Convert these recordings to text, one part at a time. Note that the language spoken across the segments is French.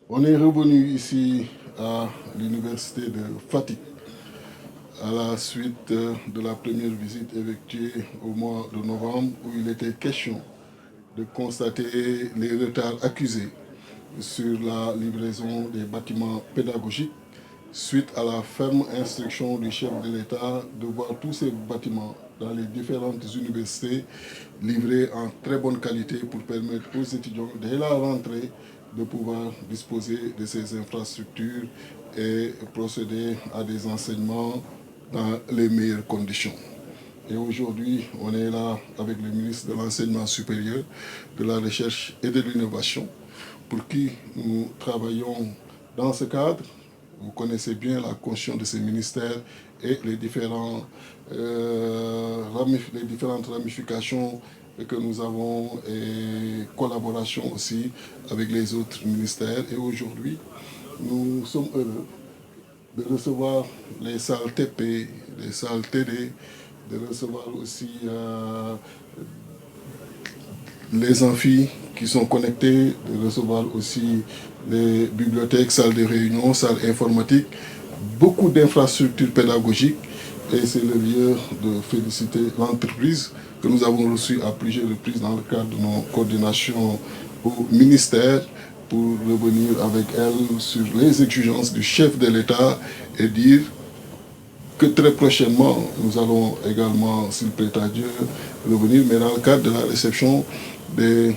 On est revenu ici à l'université de Fatick à la suite de la première visite effectuée au mois de novembre où il était question de constater les retards accusés sur la livraison des bâtiments pédagogiques suite à la ferme instruction du chef de l'État de voir tous ces bâtiments dans les différentes universités livrés en très bonne qualité pour permettre aux étudiants dès la rentrée de pouvoir disposer de ces infrastructures et procéder à des enseignements dans les meilleures conditions. Et aujourd'hui, on est là avec le ministre de l'Enseignement supérieur, de la Recherche et de l'Innovation, pour qui nous travaillons dans ce cadre. Vous connaissez bien la constitution de ces ministères et les différentes ramifications que nous avons et collaboration aussi avec les autres ministères. Et aujourd'hui, nous sommes heureux de recevoir les salles TP, les salles TD, de recevoir aussi les amphis qui sont connectés, de recevoir aussi les bibliothèques, salles de réunion, salles informatiques, beaucoup d'infrastructures pédagogiques. Et c'est le lieu de féliciter l'entreprise que nous avons reçue à plusieurs reprises dans le cadre de nos coordinations au ministère pour revenir avec elle sur les exigences du chef de l'État et dire que très prochainement, nous allons également, s'il plaît à Dieu, revenir, mais dans le cadre de la réception des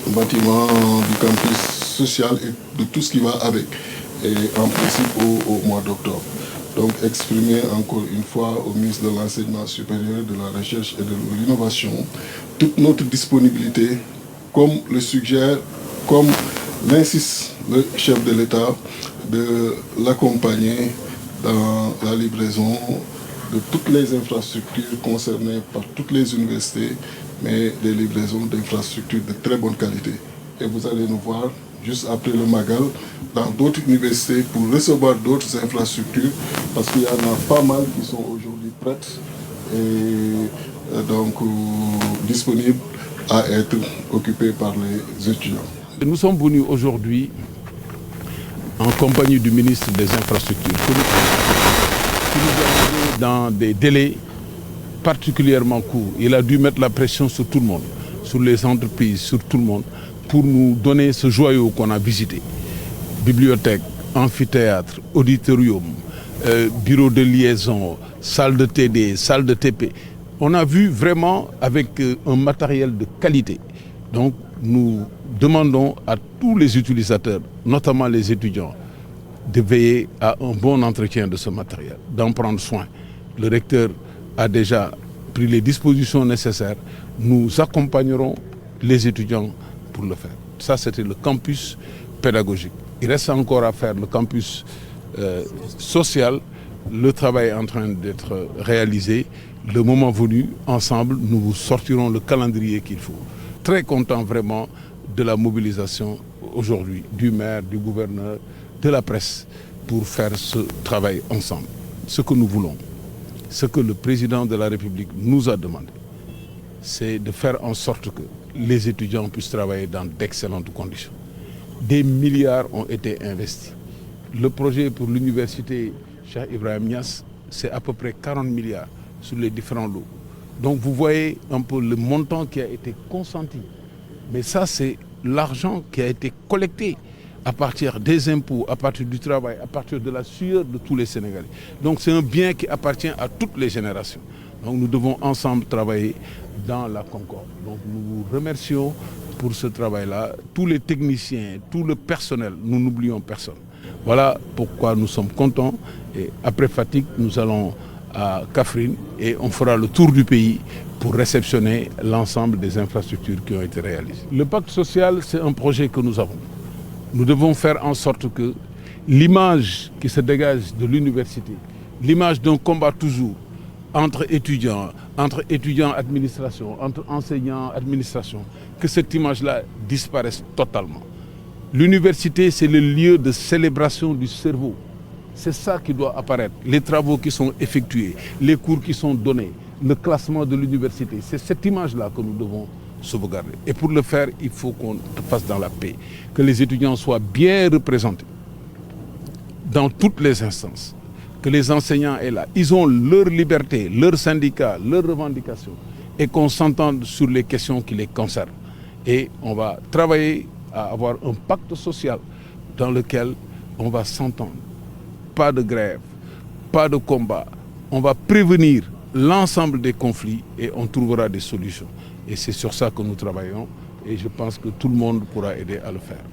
bâtiments du campus social et de tout ce qui va avec, et en principe au mois d'octobre. Donc exprimer encore une fois au ministre de l'Enseignement supérieur, de la Recherche et de l'Innovation toute notre disponibilité, comme le suggère, comme l'insiste le chef de l'État, de l'accompagner dans la livraison de toutes les infrastructures concernées par toutes les universités, mais des livraisons d'infrastructures de très bonne qualité. Et vous allez nous voir juste après le Magal dans d'autres universités pour recevoir d'autres infrastructures parce qu'il y en a pas mal qui sont aujourd'hui prêtes et donc disponibles à être occupées par les étudiants. Nous sommes venus aujourd'hui en compagnie du ministre des Infrastructures qui nous a amené dans des délais particulièrement courts. Il a dû mettre la pression sur tout le monde, sur les entreprises, sur tout le monde, pour nous donner ce joyau qu'on a visité. Bibliothèque, amphithéâtre, auditorium, bureau de liaison, salle de TD, salle de TP. On a vu vraiment avec un matériel de qualité. Donc nous demandons à tous les utilisateurs, notamment les étudiants, de veiller à un bon entretien de ce matériel, d'en prendre soin. Le recteur a déjà pris les dispositions nécessaires. Nous accompagnerons les étudiants pour le faire. Ça, c'était le campus pédagogique. Il reste encore à faire le campus social. Le travail est en train d'être réalisé. Le moment venu, ensemble, nous vous sortirons le calendrier qu'il faut. Très content vraiment de la mobilisation aujourd'hui du maire, du gouverneur, de la presse pour faire ce travail ensemble. Ce que nous voulons, ce que le président de la République nous a demandé, c'est de faire en sorte que les étudiants puissent travailler dans d'excellentes conditions. Des milliards ont été investis. Le projet pour l'université Cheikh Ibrahim Niass, c'est à peu près 40 milliards sur les différents lots. Donc vous voyez un peu le montant qui a été consenti. Mais ça, c'est l'argent qui a été collecté à partir des impôts, à partir du travail, à partir de la sueur de tous les Sénégalais. Donc c'est un bien qui appartient à toutes les générations. Donc nous devons ensemble travailler dans la concorde. Donc nous vous remercions pour ce travail-là. Tous les techniciens, tout le personnel, nous n'oublions personne. Voilà pourquoi nous sommes contents. Et après Fatick, nous allons à Kaffrine et on fera le tour du pays pour réceptionner l'ensemble des infrastructures qui ont été réalisées. Le pacte social, c'est un projet que nous avons. Nous devons faire en sorte que l'image qui se dégage de l'université, l'image d'un combat toujours entre étudiants administration, entre enseignants administration, que cette image-là disparaisse totalement. L'université, c'est le lieu de célébration du cerveau. C'est ça qui doit apparaître. Les travaux qui sont effectués, les cours qui sont donnés, le classement de l'université. C'est cette image-là que nous devons sauvegarder. Et pour le faire, il faut qu'on le fasse dans la paix, que les étudiants soient bien représentés dans toutes les instances, que les enseignants aient là. Ils ont leur liberté, leur syndicat, leurs revendications, et qu'on s'entende sur les questions qui les concernent. Et on va travailler à avoir un pacte social dans lequel on va s'entendre. Pas de grève, pas de combat. On va prévenir l'ensemble des conflits et on trouvera des solutions. Et c'est sur ça que nous travaillons et je pense que tout le monde pourra aider à le faire.